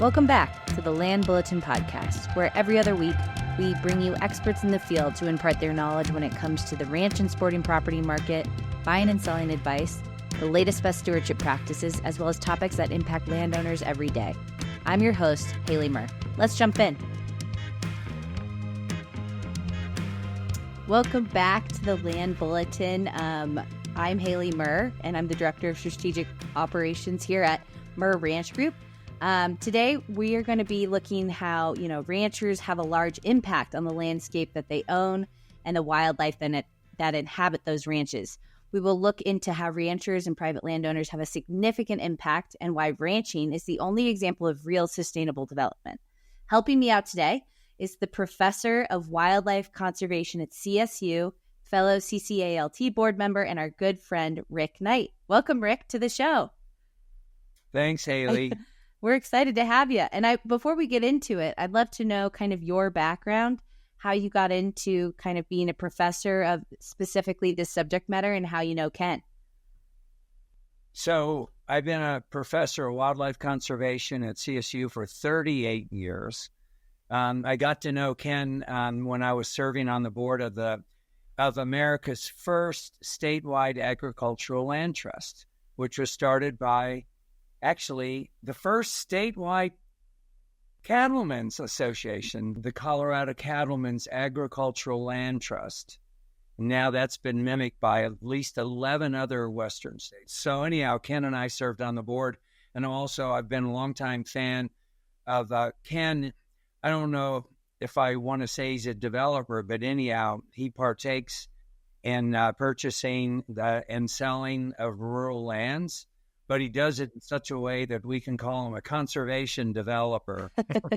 Welcome back to the Land Bulletin Podcast, where every other week we bring you experts in the field to impart their knowledge when it comes to the ranch and sporting property market, buying and selling advice, the latest best stewardship practices, as well as topics that impact landowners every day. I'm your host, Haley Murr. Let's jump in. Welcome back to the Land Bulletin. I'm Haley Murr, and I'm the Director of Strategic Operations here at Murr Ranch Group. Today, we are going to be looking how, ranchers have a large impact on the landscape that they own and the wildlife that inhabit those ranches. We will look into how ranchers and private landowners have a significant impact and why ranching is the only example of real sustainable development. Helping me out today is the Professor of Wildlife Conservation at CSU, fellow CCALT board member, and our good friend, Rick Knight. Welcome, Rick, to the show. Thanks, Haley. We're excited to have you. And before we get into it, I'd love to know kind of your background, how you got into kind of being a professor of specifically this subject matter and how you know Ken. So I've been a professor of wildlife conservation at CSU for 38 years. I got to know Ken when I was serving on the board of America's first statewide agricultural land trust, which was started by actually the first statewide Cattlemen's Association, the Colorado Cattlemen's Agricultural Land Trust. Now that's been mimicked by at least 11 other Western states. So anyhow, Ken and I served on the board. And also I've been a longtime fan of Ken. I don't know if I want to say he's a developer, but anyhow, he partakes in purchasing and selling of rural lands. But he does it in such a way that we can call him a conservation developer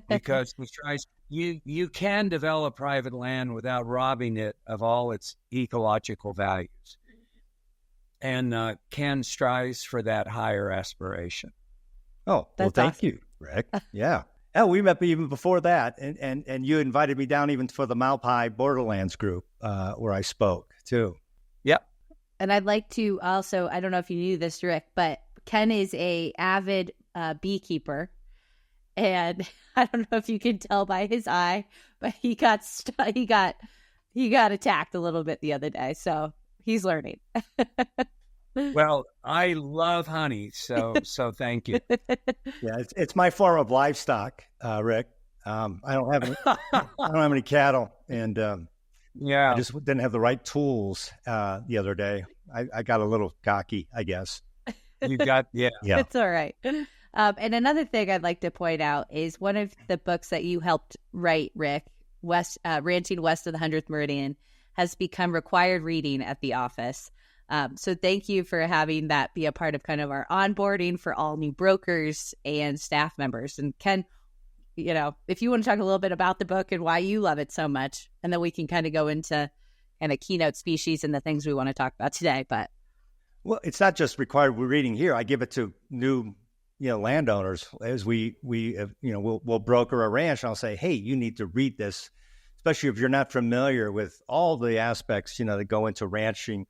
because he tries. You can develop private land without robbing it of all its ecological values, and Ken strives for that higher aspiration. Oh, well, thank you, Rick. Yeah. Oh, we met even before that, and you invited me down even for the Malpai Borderlands group where I spoke too. Yep. And I'd like to also, I don't know if you knew this, Rick, but Ken is a avid beekeeper, and I don't know if you can tell by his eye, but he got attacked a little bit the other day, so he's learning. Well, I love honey, so thank you. Yeah, it's my form of livestock, Rick. I don't have any cattle, and I just didn't have the right tools the other day. I got a little cocky, I guess. You got, yeah. It's all right. And another thing I'd like to point out is one of the books that you helped write, Rick, Ranching West of the 100th Meridian, has become required reading at the office. So thank you for having that be a part of kind of our onboarding for all new brokers and staff members. And Ken, if you want to talk a little bit about the book and why you love it so much, and then we can kind of go into kind of keynote species and the things we want to talk about today. But well, it's not just required reading here. I give it to new, landowners as we'll broker a ranch. And I'll say, hey, you need to read this, especially if you're not familiar with all the aspects, that go into ranching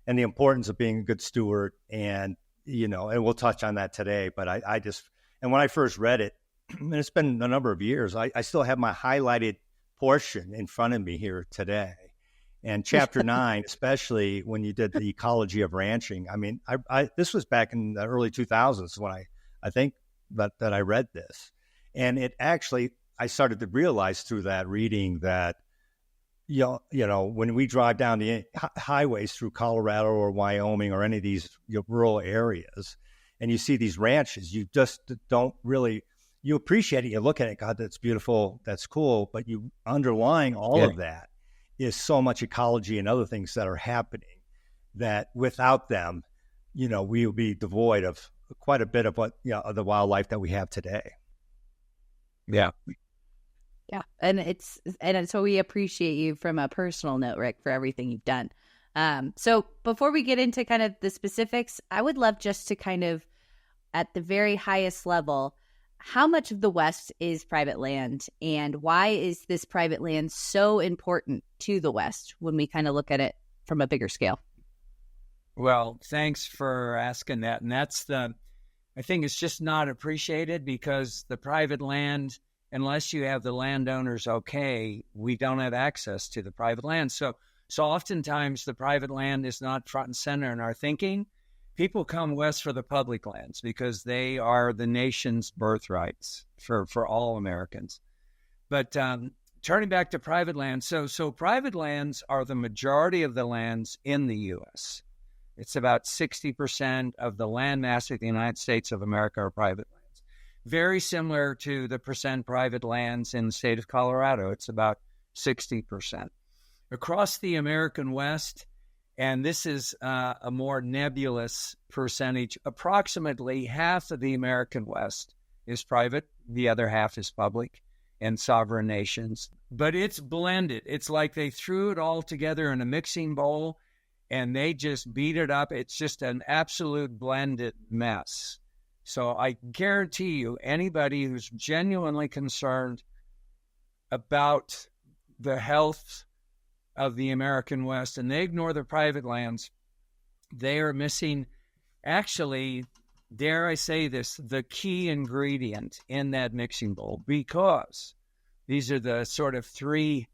and the importance of being a good steward. And, and we'll touch on that today. But and when I first read it, and it's been a number of years, I still have my highlighted portion in front of me here today. And chapter 9, especially when you did the ecology of ranching. I mean, this was back in the early 2000s when I think that I read this. And it actually, I started to realize through that reading that, when we drive down the highways through Colorado or Wyoming or any of these rural areas, and you see these ranches, you just don't really, you appreciate it. You look at it, God, that's beautiful, that's cool. But you underlying all of that is so much ecology and other things that are happening that without them, we will be devoid of quite a bit of what, of the wildlife that we have today. Yeah. Yeah. And so we appreciate you from a personal note, Rick, for everything you've done. So before we get into kind of the specifics, I would love just to kind of, at the very highest level, how much of the West is private land, and why is this private land so important to the West when we kind of look at it from a bigger scale? Well, thanks for asking that. And that's I think it's just not appreciated because the private land, unless you have the landowners okay, we don't have access to the private land. So oftentimes the private land is not front and center in our thinking. People come west for the public lands because they are the nation's birthrights for all Americans. But turning back to private lands, so private lands are the majority of the lands in the U.S. It's about 60% of the land mass of the United States of America are private lands. Very similar to the percent private lands in the state of Colorado. It's about 60%. Across the American West, and this is a more nebulous percentage, approximately half of the American West is private, the other half is public and sovereign nations. But it's blended. It's like they threw it all together in a mixing bowl and they just beat it up. It's just an absolute blended mess. So I guarantee you, anybody who's genuinely concerned about the health of the American West and they ignore the private lands, they are missing, actually, dare I say this, the key ingredient in that mixing bowl, because these are the sort of three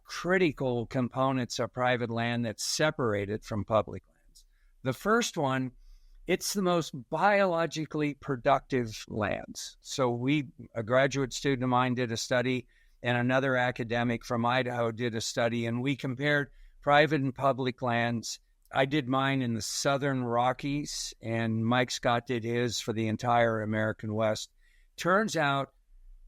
critical components of private land that's separated from public lands. The first one, it's the most biologically productive lands. So a graduate student of mine did a study, and another academic from Idaho did a study, and we compared private and public lands. I did mine in the Southern Rockies, and Mike Scott did his for the entire American West. Turns out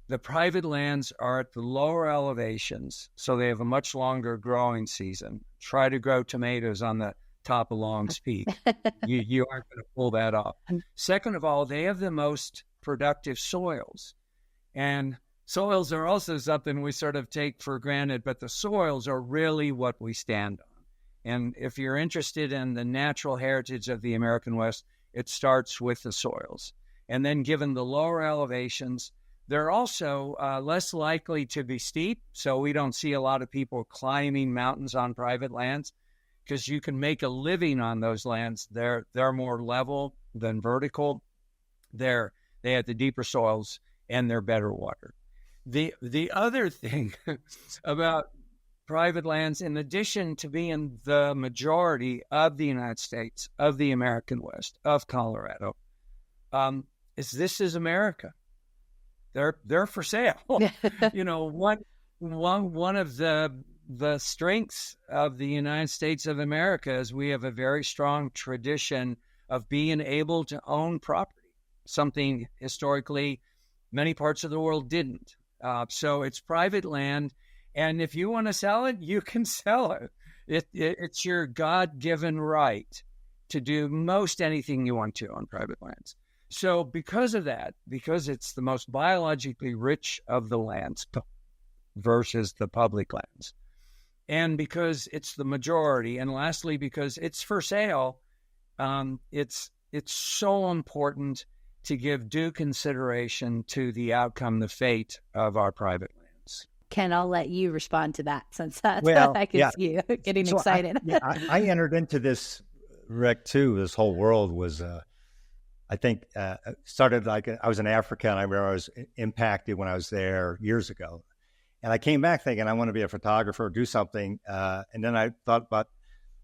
the private lands are at the lower elevations, so they have a much longer growing season. Try to grow tomatoes on the top of Long's Peak. You aren't going to pull that off. Second of all, they have the most productive soils. And soils are also something we sort of take for granted, but the soils are really what we stand on. And if you're interested in the natural heritage of the American West, it starts with the soils. And then given the lower elevations, they're also less likely to be steep. So we don't see a lot of people climbing mountains on private lands because you can make a living on those lands. They're more level than vertical. They have the deeper soils and they're better water. The other thing about private lands, in addition to being the majority of the United States, of the American West, of Colorado, is this is America. They're for sale. You know, one of the strengths of the United States of America is we have a very strong tradition of being able to own property, something historically many parts of the world didn't. So it's private land, and if you want to sell it, you can sell it. It's your God-given right to do most anything you want to on private lands. So because of that, because it's the most biologically rich of the lands versus the public lands, and because it's the majority, and lastly, because it's for sale, it's so important to give due consideration to the outcome, the fate of our private lands. Ken, I'll let you respond to that since I can see you getting excited. I entered into this, Rick, too. This whole world was, I think, started like I was in Africa, and I remember I was impacted when I was there years ago. And I came back thinking I want to be a photographer, do something. And then I thought about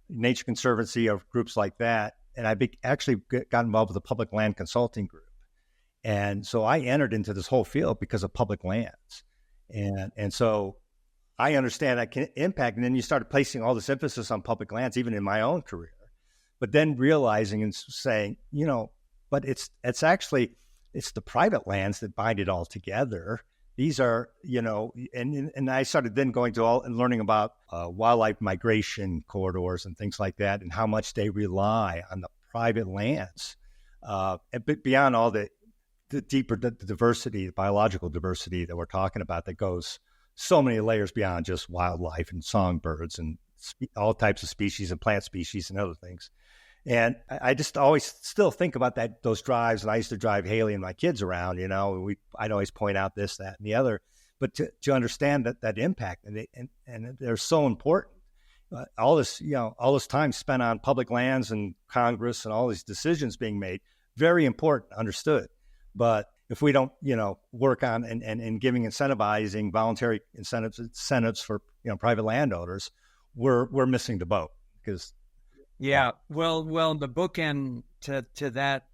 Nature Conservancy or groups like that. And I actually got involved with a public land consulting group. And so I entered into this whole field because of public lands. And so I understand that can impact. And then you started placing all this emphasis on public lands, even in my own career. But then realizing and saying, you know, but it's the private lands that bind it all together. These are, you know, and I started then going to and learning about wildlife migration corridors and things like that, and how much they rely on the private lands, but beyond all the deeper diversity, the biological diversity that we're talking about, that goes so many layers beyond just wildlife and songbirds and all types of species and plant species and other things. And I just always still think about those drives. And I used to drive Haley and my kids around, you know, I'd always point out this, that, and the other, but to understand that impact and they're so important. All this time spent on public lands and Congress and all these decisions being made, very important, understood. But if we don't, work on and giving incentivizing voluntary incentives for, private landowners, we're missing the boat because. Yeah. Well, the bookend to that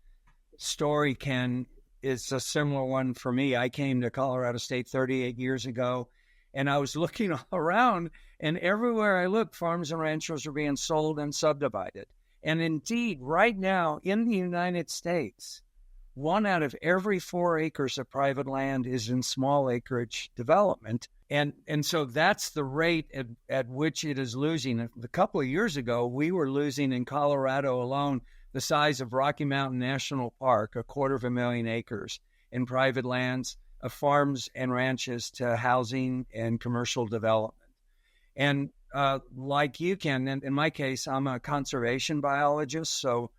story, Ken, is a similar one for me. I came to Colorado State 38 years ago, and I was looking all around, and everywhere I looked, farms and ranchers were being sold and subdivided. And indeed, right now in the United States, 1 out of every 4 acres of private land is in small acreage development. And so that's the rate at which it is losing. A couple of years ago, we were losing in Colorado alone the size of Rocky Mountain National Park, 250,000 acres in private lands of farms and ranches to housing and commercial development. And like you, Ken, in my case, I'm a conservation biologist. So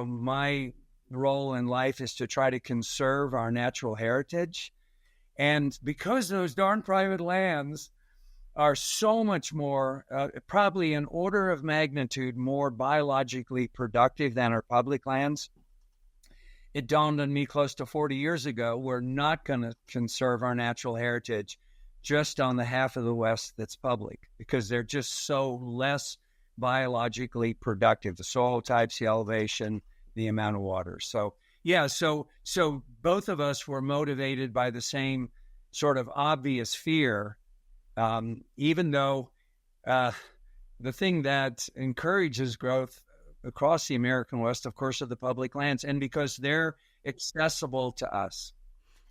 my role in life is to try to conserve our natural heritage. And because those darn private lands are so much more, probably an order of magnitude more biologically productive than our public lands, it dawned on me close to 40 years ago, we're not going to conserve our natural heritage just on the half of the West that's public, because they're just so less biologically productive, the soil types, the elevation, the amount of water. So yeah, so both of us were motivated by the same sort of obvious fear, even though the thing that encourages growth across the American West, of course, are the public lands, and because they're accessible to us.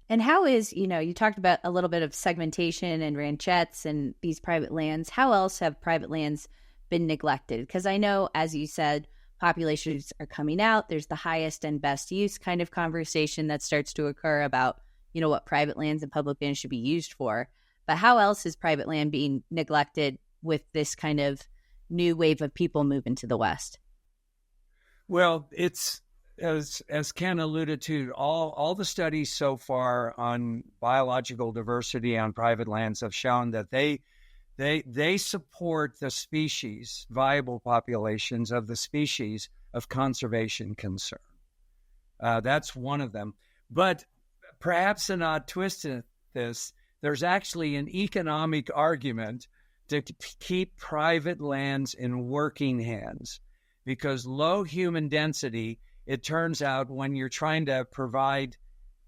And how is, you talked about a little bit of segmentation and ranchettes and these private lands. How else have private lands been neglected? Because I know, as you said, populations are coming out. There's the highest and best use kind of conversation that starts to occur about, what private lands and public lands should be used for. But how else is private land being neglected with this kind of new wave of people moving to the West? Well, it's, as Ken alluded to, all the studies so far on biological diversity on private lands have shown that they support the species, viable populations of the species of conservation concern. That's one of them. But perhaps an odd twist to this, there's actually an economic argument to keep private lands in working hands, because low human density, it turns out, when you're trying to provide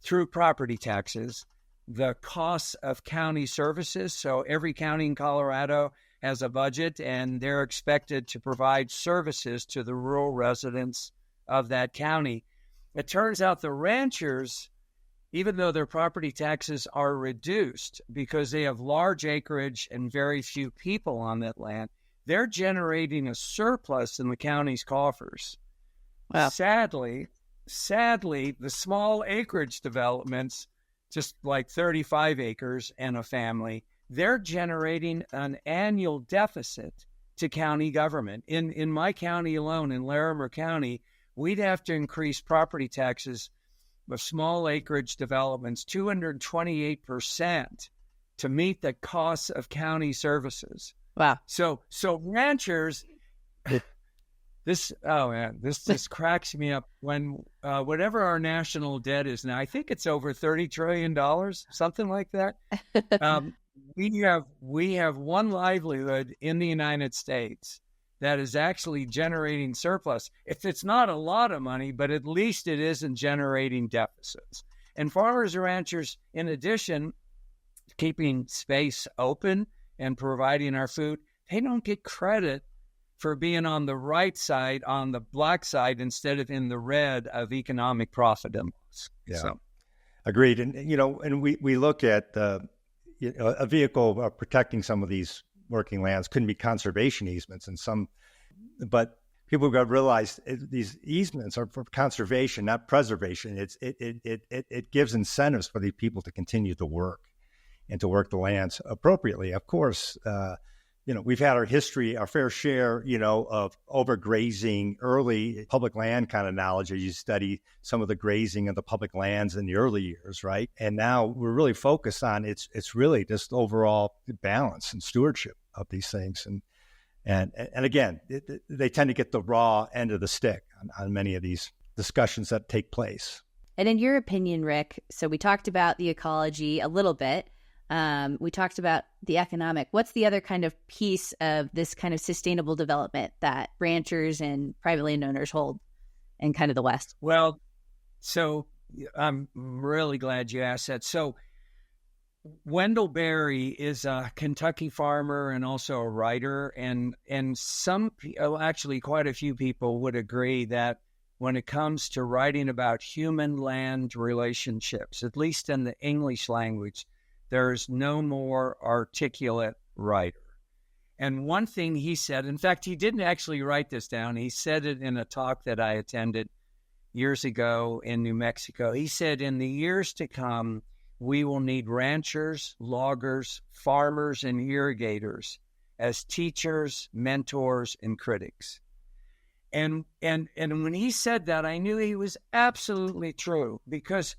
through property taxes the costs of county services. So every county in Colorado has a budget, and they're expected to provide services to the rural residents of that county. It turns out the ranchers, even though their property taxes are reduced because they have large acreage and very few people on that land, they're generating a surplus in the county's coffers. Wow. Sadly, the small acreage developments, just like 35 acres and a family, they're generating an annual deficit to county government. In my county alone, in Larimer County, we'd have to increase property taxes of small acreage developments 228% to meet the costs of county services. Wow. So ranchers, this just cracks me up when whatever our national debt is now, I think it's over $30 trillion, something like that. We have one livelihood in the United States that is actually generating surplus. If it's not a lot of money, but at least it isn't generating deficits. And farmers and ranchers, in addition to keeping space open and providing our food, they don't get credit for being on the right side, on the black side, instead of in the red of economic profit and loss. Yeah, so. Agreed. And, and we look at a vehicle of protecting some of these working lands couldn't be conservation easements but people got to realize these easements are for conservation, not preservation. It gives incentives for these people to continue to work and to work the lands appropriately. Of course, we've had our fair share, of overgrazing, early public land kind of knowledge as you study some of the grazing of the public lands in the early years, right? And now we're really focused on it's really just overall balance and stewardship of these things. And again, they tend to get the raw end of the stick on many of these discussions that take place. And in your opinion, Rick, so we talked about the ecology a little bit. We talked about the economic. What's the other kind of piece of this kind of sustainable development that ranchers and private landowners hold in kind of the West? Well, so I'm really glad you asked that. So Wendell Berry is a Kentucky farmer and also a writer, and actually quite a few people would agree that when it comes to writing about human-land relationships, at least in the English language, there's no more articulate writer. And one thing he said, in fact, he didn't actually write this down. He said it in a talk that I attended years ago in New Mexico. He said, in the years to come, we will need ranchers, loggers, farmers, and irrigators as teachers, mentors, and critics. And when he said that, I knew he was absolutely true, because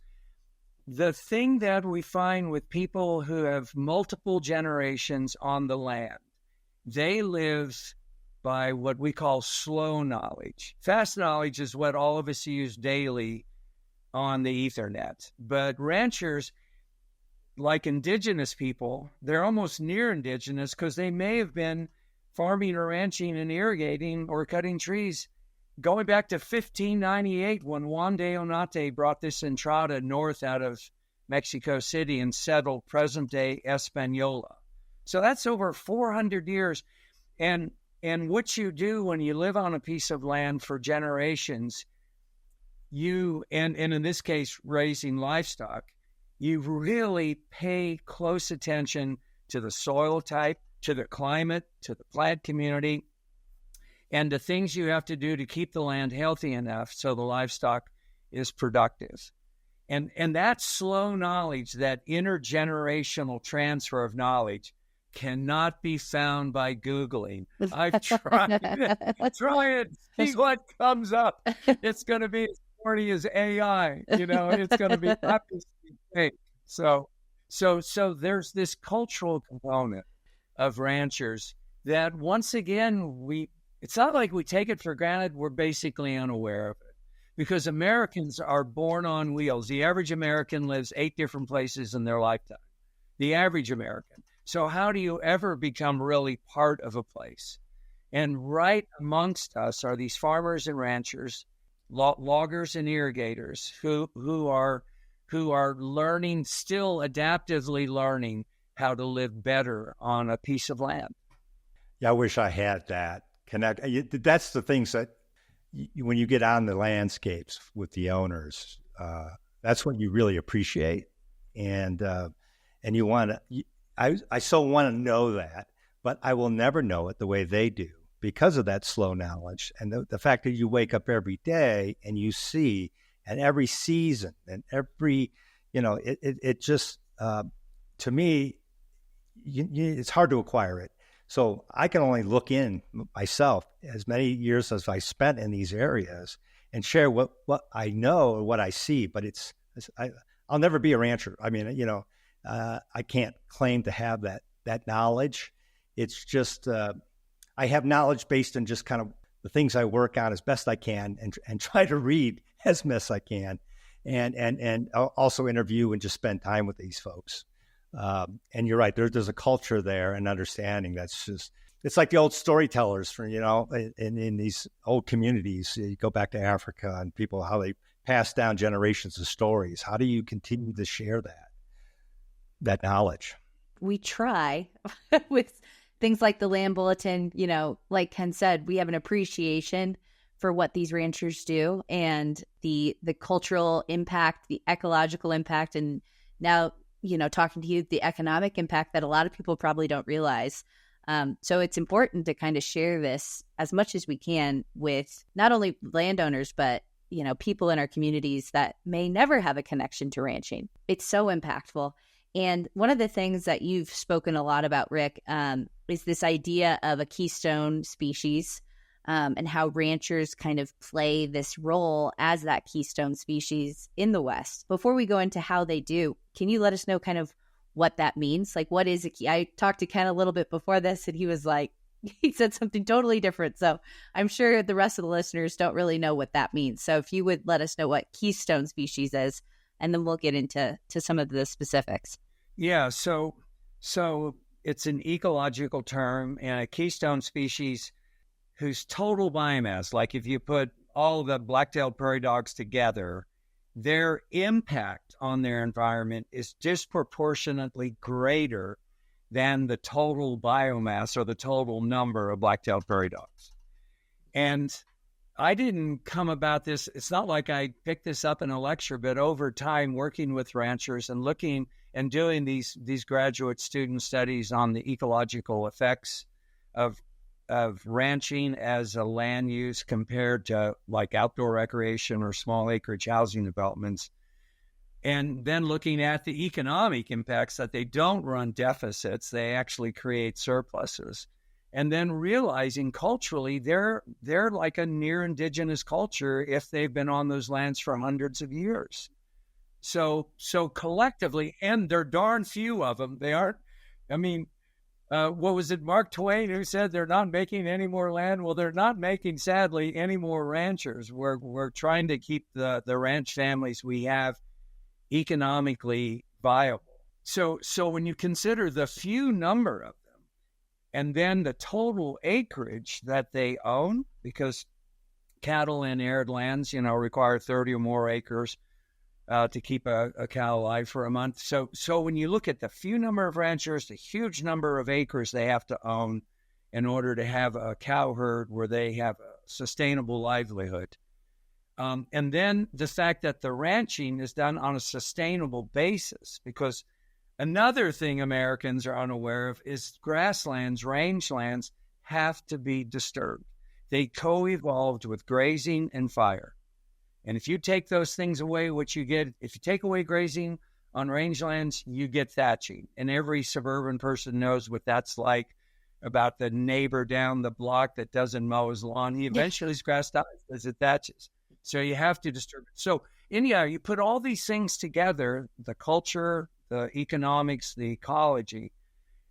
the thing that we find with people who have multiple generations on the land, they live by what we call slow knowledge. Fast knowledge is what all of us use daily on the Ethernet. But ranchers, like indigenous people, they're almost near indigenous because they may have been farming or ranching and irrigating or cutting trees going back to 1598 when Juan de Onate brought this entrada north out of Mexico City and settled present-day Española. So that's over 400 years. And what you do when you live on a piece of land for generations, and in this case, raising livestock, you really pay close attention to the soil type, to the climate, to the plant community, and the things you have to do to keep the land healthy enough so the livestock is productive. And that slow knowledge, that intergenerational transfer of knowledge, cannot be found by Googling. I've tried it. Try it. See what comes up. It's going to be as corny as AI. It's going to be obviously fake. So there's this cultural component of ranchers that, once again, it's not like we take it for granted. We're basically unaware of it, because Americans are born on wheels. The average American lives 8 different places in their lifetime. The average American. So how do you ever become really part of a place? And right amongst us are these farmers and ranchers, loggers and irrigators who are learning, still adaptively learning how to live better on a piece of land. Yeah, I wish I had that connect. That's the things that when you get on the landscapes with the owners, that's what you really appreciate, and you want to. I so want to know that, but I will never know it the way they do because of that slow knowledge and the fact that you wake up every day and you see, and every season and every, it just, to me, it's hard to acquire it. So I can only look in myself as many years as I spent in these areas and share what I know or what I see, but I'll never be a rancher. I mean, I can't claim to have that knowledge. It's just I have knowledge based on just kind of the things I work on as best I can and try to read as best I can, and also interview and just spend time with these folks. And you're right, there's a culture there and understanding that's just, it's like the old storytellers for, in these old communities. You go back to Africa and people, how they pass down generations of stories. How do you continue to share that knowledge? We try with things like the Land Bulletin. Like Ken said, we have an appreciation for what these ranchers do and the cultural impact, the ecological impact, and now, talking to you, the economic impact that a lot of people probably don't realize. So it's important to kind of share this as much as we can with not only landowners, but, people in our communities that may never have a connection to ranching. It's so impactful. And one of the things that you've spoken a lot about, Rick, is this idea of a keystone species, and how ranchers kind of play this role as that keystone species in the West. Before we go into how they do, can you let us know kind of what that means? Like, what is a key? I talked to Ken a little bit before this, and he was like, he said something totally different. So I'm sure the rest of the listeners don't really know what that means. So if you would let us know what keystone species is, and then we'll get into some of the specifics. Yeah, so it's an ecological term, and a keystone species whose total biomass, like if you put all the black-tailed prairie dogs together, their impact on their environment is disproportionately greater than the total biomass or the total number of black-tailed prairie dogs. And I didn't come about this. It's not like I picked this up in a lecture, but over time, working with ranchers and looking and doing these graduate student studies on the ecological effects of ranching as a land use compared to like outdoor recreation or small acreage housing developments. And then looking at the economic impacts that they don't run deficits, they actually create surpluses. And then realizing culturally, they're like a near indigenous culture if they've been on those lands for hundreds of years. So collectively, and there are darn few of them. They aren't, I mean, what was it, Mark Twain, who said they're not making any more land? Well, they're not making, sadly, any more ranchers. We're trying to keep the ranch families we have economically viable. So when you consider the few number of them, and then the total acreage that they own, because cattle in arid lands, require 30 or more acres to keep a cow alive for a month. So when you look at the few number of ranchers, the huge number of acres they have to own in order to have a cow herd where they have a sustainable livelihood. And then the fact that the ranching is done on a sustainable basis, because another thing Americans are unaware of is grasslands, rangelands have to be disturbed. They co-evolved with grazing and fire. And if you take those things away, what you get, if you take away grazing on rangelands, you get thatching. And every suburban person knows what that's like about the neighbor down the block that doesn't mow his lawn. He eventually his grass dies as it thatches. So you have to disturb it. So anyhow, you put all these things together, the culture, the economics, the ecology,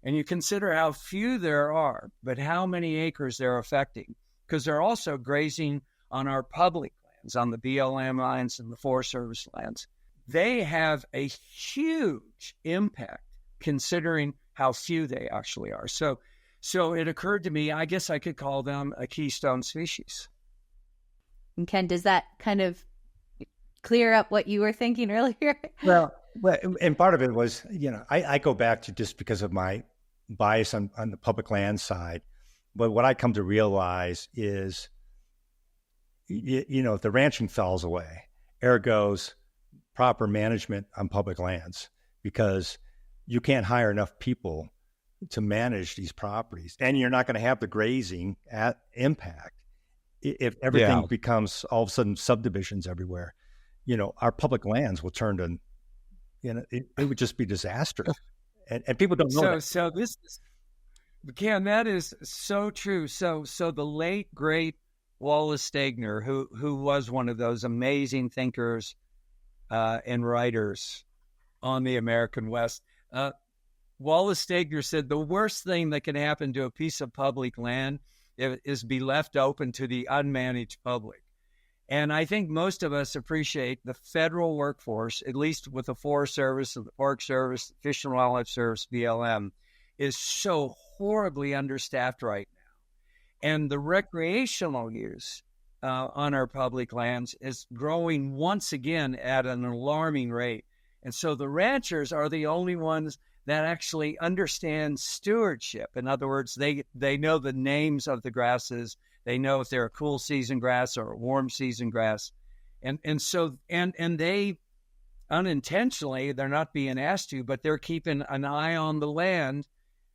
and you consider how few there are, but how many acres they're affecting. Because they're also grazing on our public lands, on the BLM lands and the Forest Service lands. They have a huge impact considering how few they actually are. So it occurred to me, I guess I could call them a keystone species. And Ken, does that kind of clear up what you were thinking earlier? Well, and part of it was, I go back to just because of my bias on the public land side. But what I come to realize is, if the ranching falls away, ergo's proper management on public lands, because you can't hire enough people to manage these properties, and you're not going to have the grazing at impact if everything becomes all of a sudden subdivisions everywhere. Our public lands will turn to, it would just be disaster, and people don't know that. So this is, Ken, that is so true. So the late great Wallace Stegner, who was one of those amazing thinkers and writers on the American West, Wallace Stegner said the worst thing that can happen to a piece of public land is be left open to the unmanaged public. And I think most of us appreciate the federal workforce, at least with the Forest Service, the Park Service, Fish and Wildlife Service, BLM, is so horribly understaffed right now. And the recreational use on our public lands is growing once again at an alarming rate. And so the ranchers are the only ones that actually understand stewardship. In other words, they know the names of the grasses. They know if they're a cool season grass or a warm season grass. And so they unintentionally, they're not being asked to, but they're keeping an eye on the land,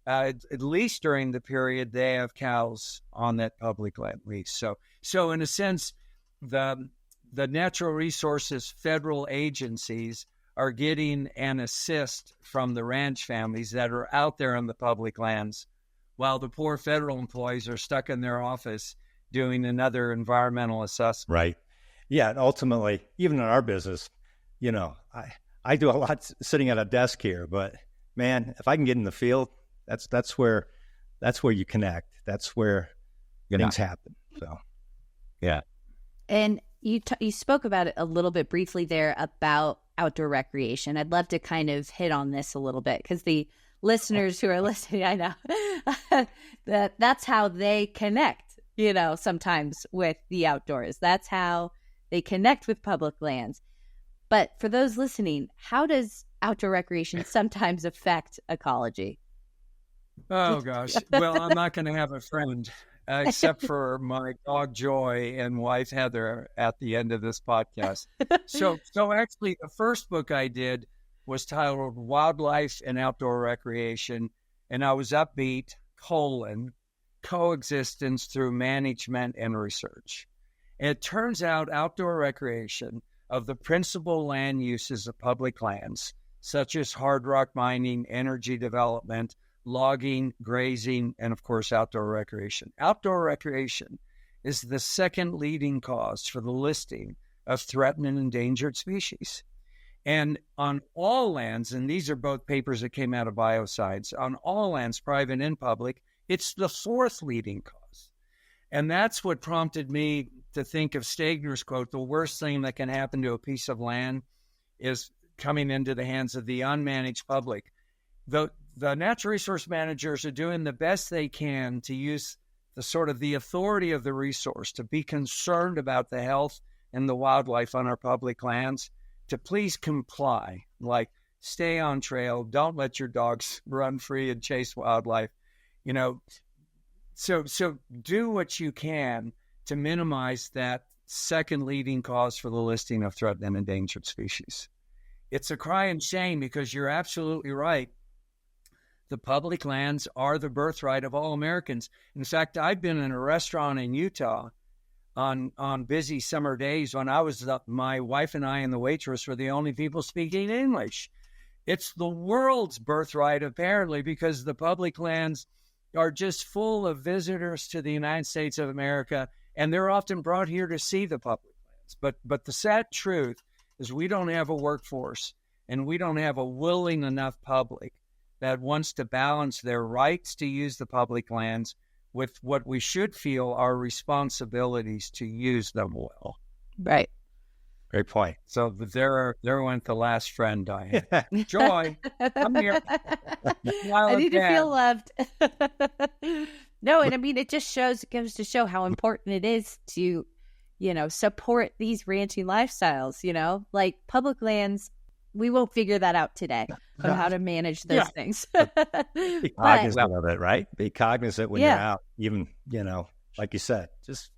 at least during the period they have cows on that public land lease. So in a sense, the natural resources federal agencies are getting an assist from the ranch families that are out there on the public lands, while the poor federal employees are stuck in their office doing another environmental assessment. Right. Yeah. And ultimately, even in our business, I do a lot sitting at a desk here, but man, if I can get in the field, that's where that's where you connect. That's where things happen. So, yeah. And you spoke about it a little bit briefly there about outdoor recreation. I'd love to kind of hit on this a little bit because the listeners who are listening, I know that's how they connect, sometimes with the outdoors. That's how they connect with public lands. But for those listening, how does outdoor recreation sometimes affect ecology? Oh, gosh. Well, I'm not going to have a friend except for my dog Joy and wife Heather at the end of this podcast. So actually, the first book I did was titled Wildlife and Outdoor Recreation, and I was upbeat, coexistence through management and research. And it turns out outdoor recreation of the principal land uses of public lands, such as hard rock mining, energy development, logging, grazing, and of course, outdoor recreation. Outdoor recreation is the second leading cause for the listing of threatened and endangered species. And on all lands, and these are both papers that came out of Bioscience, on all lands, private and public, it's the fourth leading cause. And that's what prompted me to think of Stegner's quote, the worst thing that can happen to a piece of land is coming into the hands of the unmanaged public. The natural resource managers are doing the best they can to use the authority of the resource to be concerned about the health and the wildlife on our public lands, to please comply, like stay on trail, don't let your dogs run free and chase wildlife, So do what you can to minimize that second leading cause for the listing of threatened and endangered species. It's a crying shame because you're absolutely right. The public lands are the birthright of all Americans. In fact, I've been in a restaurant in Utah on busy summer days when my wife and I and the waitress were the only people speaking English. It's the world's birthright, apparently, because the public lands are just full of visitors to the United States of America, and they're often brought here to see the public lands. But the sad truth is we don't have a workforce, and we don't have a willing enough public that wants to balance their rights to use the public lands with what we should feel are responsibilities to use them well. Right. Great point. So there went the last friend I had. Joy, come here. I need to feel loved. No, and I mean, it goes to show how important it is to, support these ranching lifestyles, like public lands. We won't figure that out today on how to manage those things. Be cognizant of it, right? Be cognizant when you're out, even, like you said, just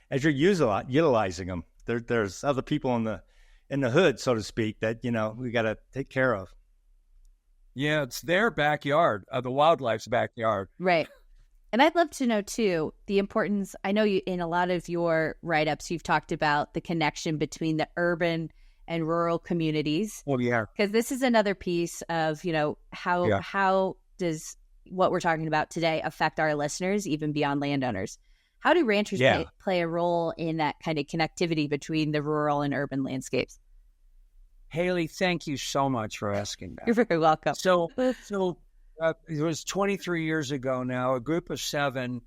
as you're utilizing them. There's other people in the hood, so to speak, that, we got to take care of. Yeah, it's their backyard, the wildlife's backyard. Right. And I'd love to know, too, the importance. I know you, in a lot of your write-ups, you've talked about the connection between the urban and rural communities. Oh, yeah. Because this is another piece of, how does what we're talking about today affect our listeners, even beyond landowners? How do ranchers play a role in that kind of connectivity between the rural and urban landscapes? Haley, thank you so much for asking that. You're very welcome. So it was 23 years ago now. A group of 7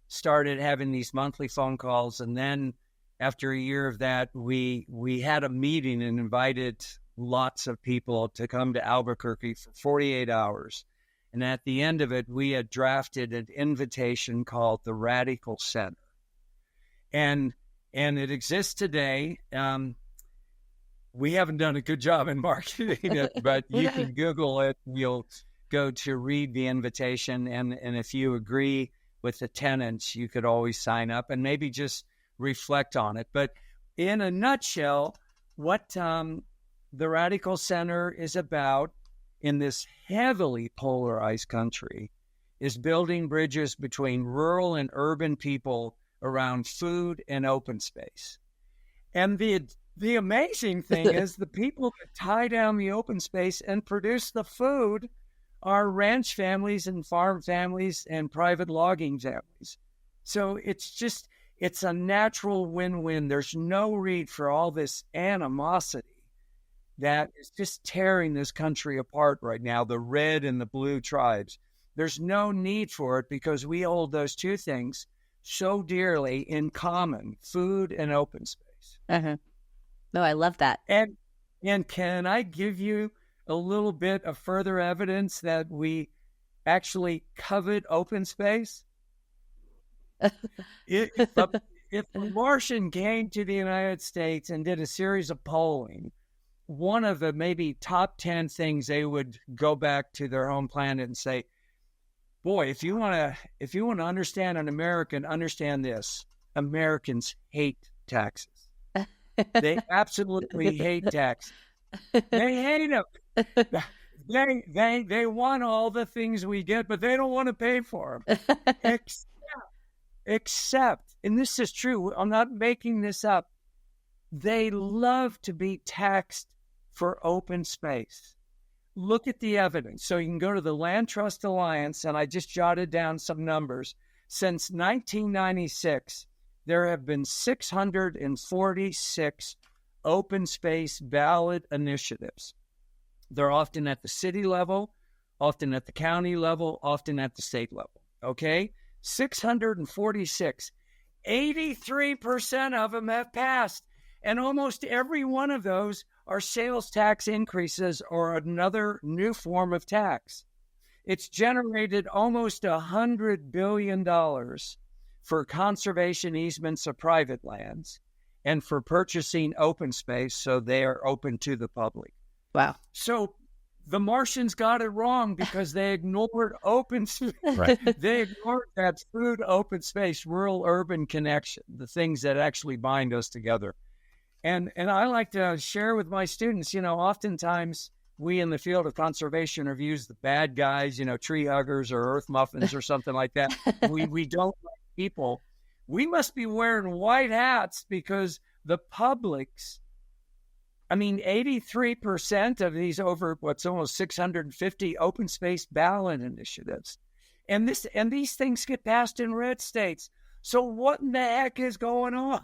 started having these monthly phone calls, and then after a year of that, we had a meeting and invited lots of people to come to Albuquerque for 48 hours. And at the end of it, we had drafted an invitation called the Radical Center. And it exists today. We haven't done a good job in marketing it, but you can Google it. You'll go to read the invitation. And if you agree with the tenants, you could always sign up and maybe just reflect on it. But in a nutshell, what the Radical Center is about in this heavily polarized country is building bridges between rural and urban people around food and open space. And the amazing thing is the people that tie down the open space and produce the food are ranch families and farm families and private logging families. So it's a natural win-win. There's no need for all this animosity that is just tearing this country apart right now, the red and the blue tribes. There's no need for it because we hold those two things so dearly in common, food and open space. Uh-huh. No, I love that. And can I give you a little bit of further evidence that we actually covet open space? If a Martian came to the United States and did a series of polling, one of the maybe top 10 things they would go back to their home planet and say, boy, if you want to understand an American, understand this. Americans hate taxes. They absolutely hate taxes. They hate them. They want all the things we get, but they don't want to pay for them. Except, and this is true, I'm not making this up, they love to be taxed for open space. Look at the evidence. So you can go to the Land Trust Alliance, and I just jotted down some numbers. Since 1996, there have been 646 open space ballot initiatives. They're often at the city level, often at the county level, often at the state level. Okay? 646. 83% of them have passed. And almost every one of those are sales tax increases or another new form of tax. It's generated almost $100 billion for conservation easements of private lands and for purchasing open space so they are open to the public. Wow. So the Martians got it wrong because they ignored open space. Right. They ignored that food, open space, rural-urban connection, the things that actually bind us together. And I like to share with my students, oftentimes we in the field of conservation are viewed as the bad guys, tree huggers or earth muffins or something like that. We don't like people. We must be wearing white hats because the public's, 83% of these over what's almost 650 open space ballot initiatives. And these things get passed in red states. So what in the heck is going on?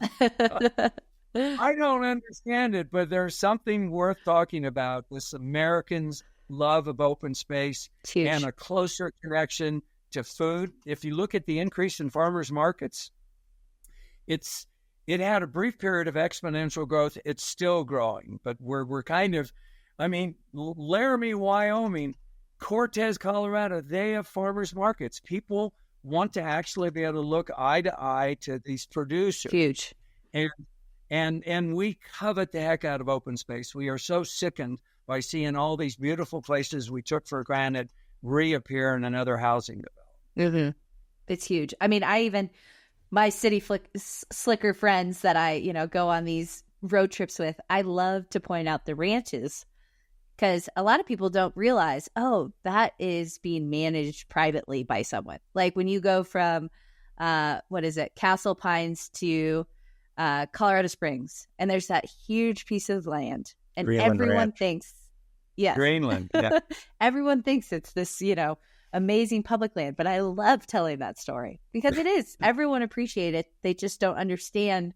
I don't understand it, but there's something worth talking about. This Americans' love of open space and a closer connection to food. If you look at the increase in farmers markets, it had a brief period of exponential growth. It's still growing, but we're kind of, Laramie, Wyoming, Cortez, Colorado, they have farmers markets. People want to actually be able to look eye to eye to these producers. Huge. And we covet the heck out of open space. We are so sickened by seeing all these beautiful places we took for granted reappear in another housing development. Mm-hmm. It's huge. My city slicker friends that I, go on these road trips with, I love to point out the ranches because a lot of people don't realize, that is being managed privately by someone. Like when you go from, Castle Pines to Colorado Springs, and there's that huge piece of land, and Greenland everyone Ranch. thinks, yes, Greenland, yeah. Everyone thinks it's this, amazing public land, but I love telling that story because it is. Everyone appreciates it. They just don't understand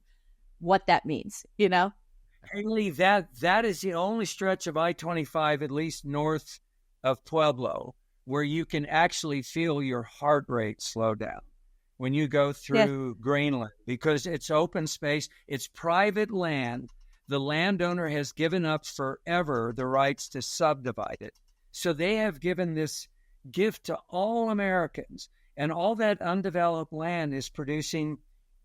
what that means, Haley, that is the only stretch of I-25, at least north of Pueblo, where you can actually feel your heart rate slow down when you go through Greenland, because it's open space, it's private land. The landowner has given up forever the rights to subdivide it. So they have given this gift to all Americans, and all that undeveloped land is producing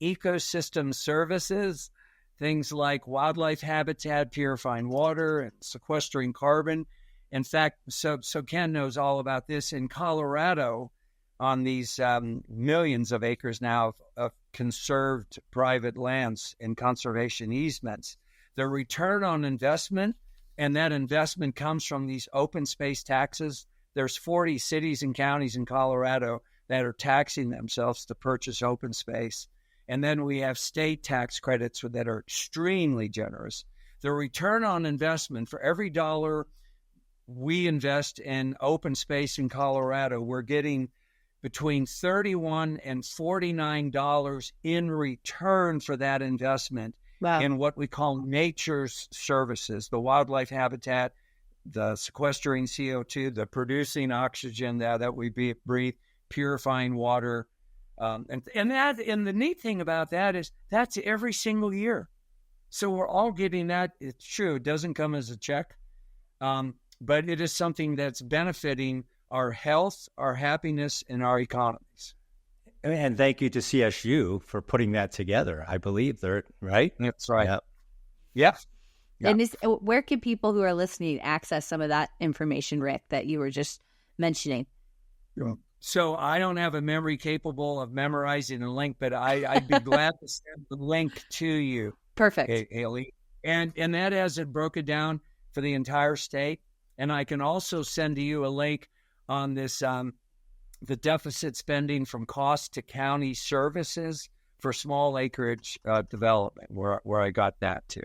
ecosystem services, things like wildlife habitat, purifying water, and sequestering carbon. In fact, so Ken knows all about this. In Colorado, on these millions of acres now of conserved private lands and conservation easements, the return on investment, and that investment comes from these open space taxes. There's 40 cities and counties in Colorado that are taxing themselves to purchase open space. And then we have state tax credits that are extremely generous. The return on investment for every dollar we invest in open space in Colorado, we're getting between $31 and $49 in return for that investment. Wow. In what we call nature's services, the wildlife habitat, the sequestering CO2, the producing oxygen that we breathe, purifying water. And the neat thing about that is that's every single year. So we're all getting that. It's true. It doesn't come as a check, but it is something that's benefiting our health, our happiness, and our economies. And thank you to CSU for putting that together. I believe they're right. That's right. Yep. Yeah. Yeah. And where can people who are listening access some of that information, Rick, that you were just mentioning? So I don't have a memory capable of memorizing a link, but I'd be glad to send the link to you. Perfect. Haley. And that has it broken down for the entire state. And I can also send to you a link on this, the deficit spending from cost to county services for small acreage development, where I got that too.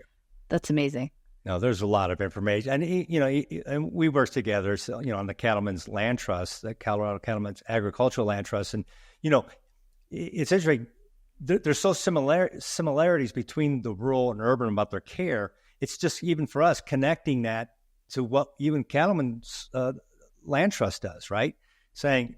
That's amazing. No, there's a lot of information, and and we work together. So on the Cattlemen's Land Trust, the Colorado Cattlemen's Agricultural Land Trust, and it's interesting. There's so similarities between the rural and urban about their care. It's just even for us connecting that to what even Cattlemen's Land Trust does, right? Saying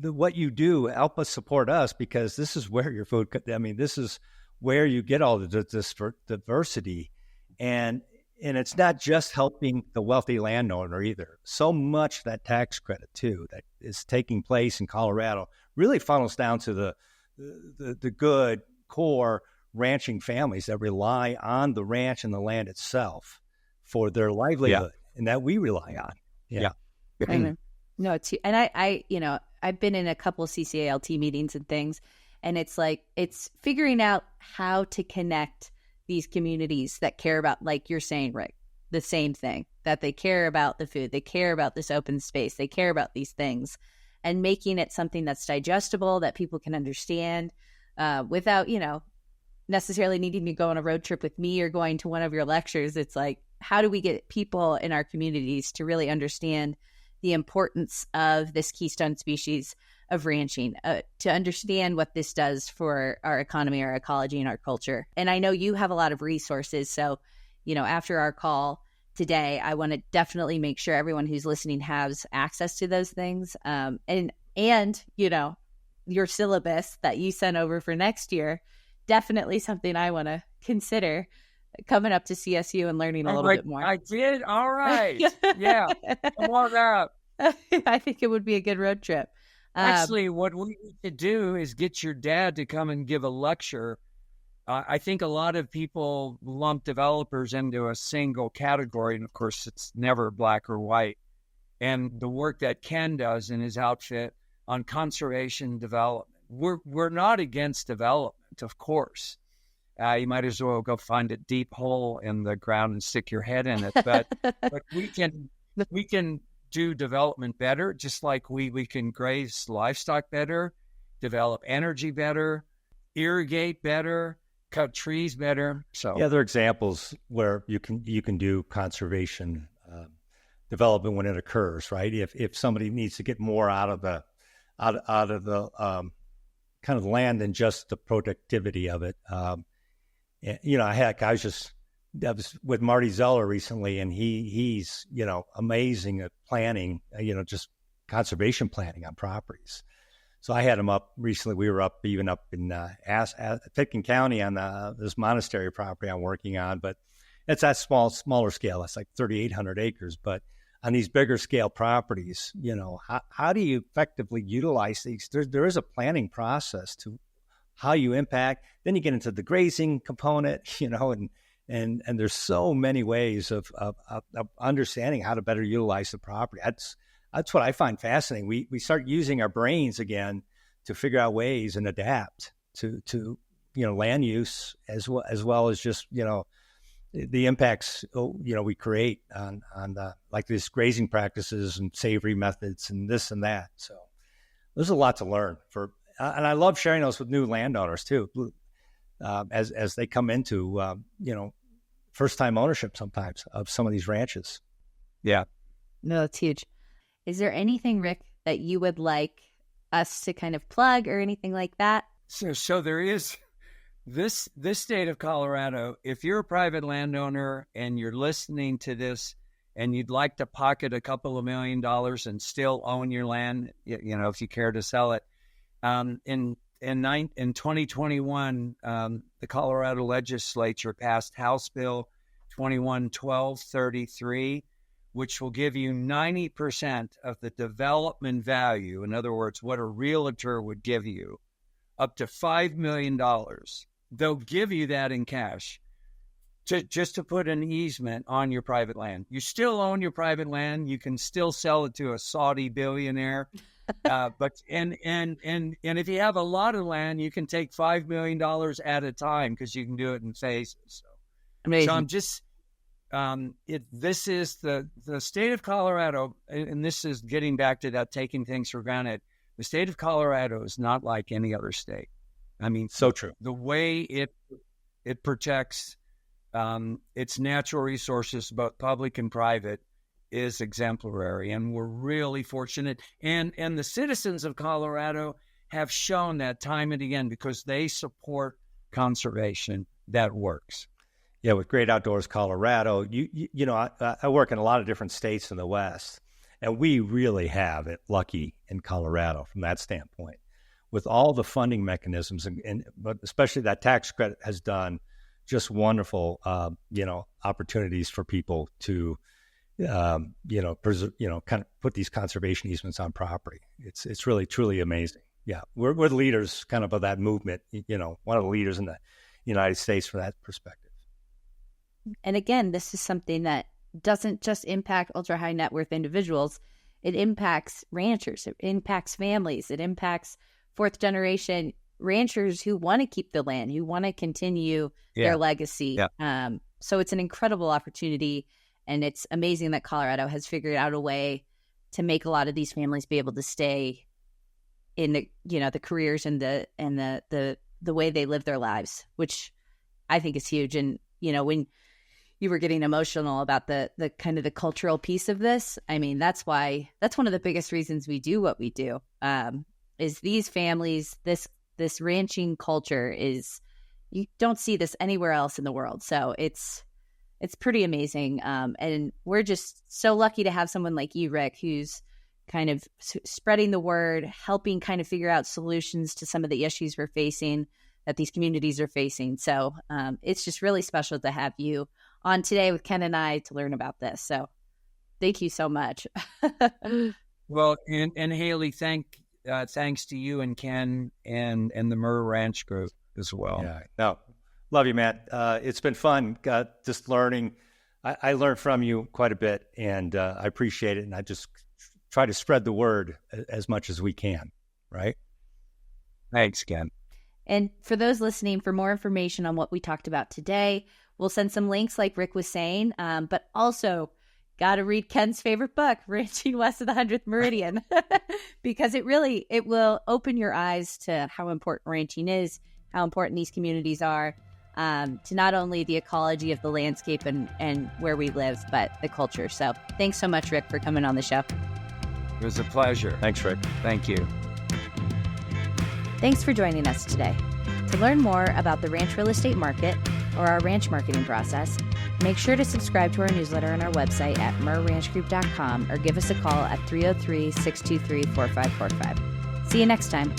what you do help us support us because this is where your food. This is where you get all the diversity. And it's not just helping the wealthy landowner either. So much of that tax credit too that is taking place in Colorado really funnels down to the good core ranching families that rely on the ranch and the land itself for their livelihood, and that we rely on. Yeah. No, and I've been in a couple of CCALT meetings and things, and it's like it's figuring out how to connect these communities that care about, like you're saying, Rick, the same thing, that they care about the food, they care about this open space, they care about these things, and making it something that's digestible, that people can understand without, necessarily needing to go on a road trip with me or going to one of your lectures. It's like, how do we get people in our communities to really understand the importance of this keystone species of ranching, to understand what this does for our economy, our ecology, and our culture. And I know you have a lot of resources. So, after our call today, I want to definitely make sure everyone who's listening has access to those things. And your syllabus that you sent over for next year, definitely something I want to consider coming up to CSU and learning a little bit more. I did? All right. Yeah. Come on out. I think it would be a good road trip. Actually, what we need to do is get your dad to come and give a lecture. I think a lot of people lump developers into a single category, and of course, it's never black or white. And the work that Ken does in his outfit on conservation development, we're not against development, of course. You might as well go find a deep hole in the ground and stick your head in it. But we can do development better, just like we can graze livestock better, develop energy better, irrigate better, cut trees better. So there are examples where you can do conservation development when it occurs, right? If somebody needs to get more out of the kind of land than just the productivity of it. I was with Marty Zeller recently, and he's amazing at planning, just conservation planning on properties. So I had him up recently. We were up in Pitkin County on this monastery property I'm working on, but it's that smaller scale. It's like 3,800 acres. But on these bigger scale properties, how do you effectively utilize these? There is a planning process to how you impact. Then you get into the grazing component, and there's so many ways of understanding how to better utilize the property. That's what I find fascinating. We start using our brains again to figure out ways and adapt to land use as well as just the impacts we create on like these grazing practices and savory methods and this and that. So there's a lot to learn and I love sharing those with new landowners too, as they come into first time ownership sometimes of some of these ranches. Yeah, no, that's huge. Is there anything, Rick, that you would like us to kind of plug or anything like that? So there is this state of Colorado. If you're a private landowner and you're listening to this and you'd like to pocket a couple of $1 million and still own your land, if you care to sell it. In 2021, the Colorado legislature passed House Bill 21-1233, which will give you 90% of the development value. In other words, what a realtor would give you, up to $5 million. They'll give you that in cash just to put an easement on your private land. You still own your private land. You can still sell it to a Saudi billionaire. But if you have a lot of land, you can take $5 million at a time because you can do it in phases. So I'm just, this is the state of Colorado, and this is getting back to that taking things for granted. The state of Colorado is not like any other state. I mean, so true. The way it protects its natural resources, both public and private, is exemplary, and we're really fortunate. And the citizens of Colorado have shown that time and again because they support conservation that works. Yeah, with Great Outdoors Colorado, I work in a lot of different states in the West, and we really have it lucky in Colorado from that standpoint, with all the funding mechanisms, but especially that tax credit has done just wonderful, opportunities for people to, kind of put these conservation easements on property. It's really truly amazing. Yeah, we're the leaders kind of that movement. One of the leaders in the United States from that perspective. And again, this is something that doesn't just impact ultra high net worth individuals. It impacts ranchers. It impacts families. It impacts fourth generation ranchers who want to keep the land, who want to continue their legacy. Yeah. So it's an incredible opportunity. And it's amazing that Colorado has figured out a way to make a lot of these families be able to stay in the, the careers and the way they live their lives, which I think is huge. And, when you were getting emotional about the kind of the cultural piece of this, I mean, that's one of the biggest reasons we do what we do, is these families, this ranching culture you don't see this anywhere else in the world. So it's pretty amazing. And we're just so lucky to have someone like you, Rick, who's kind of spreading the word, helping kind of figure out solutions to some of the issues we're facing, that these communities are facing. So it's just really special to have you on today with Ken and I to learn about this. So thank you so much. Well, and Haley, thanks to you and Ken and the Murr Ranch Group as well. Yeah, no, love you, Matt. It's been fun just learning. I learned from you quite a bit, and I appreciate it. And I just try to spread the word as much as we can, right? Thanks, Ken. And for those listening, for more information on what we talked about today, we'll send some links like Rick was saying, but also got to read Ken's favorite book, Ranching West of the 100th Meridian, because it will open your eyes to how important ranching is, how important these communities are, to not only the ecology of the landscape and where we live, but the culture. So thanks so much, Rick, for coming on the show. It was a pleasure. Thanks, Rick. Thank you. Thanks for joining us today. To learn more about the ranch real estate market or our ranch marketing process, make sure to subscribe to our newsletter on our website at murranchgroup.com or give us a call at 303-623-4545. See you next time.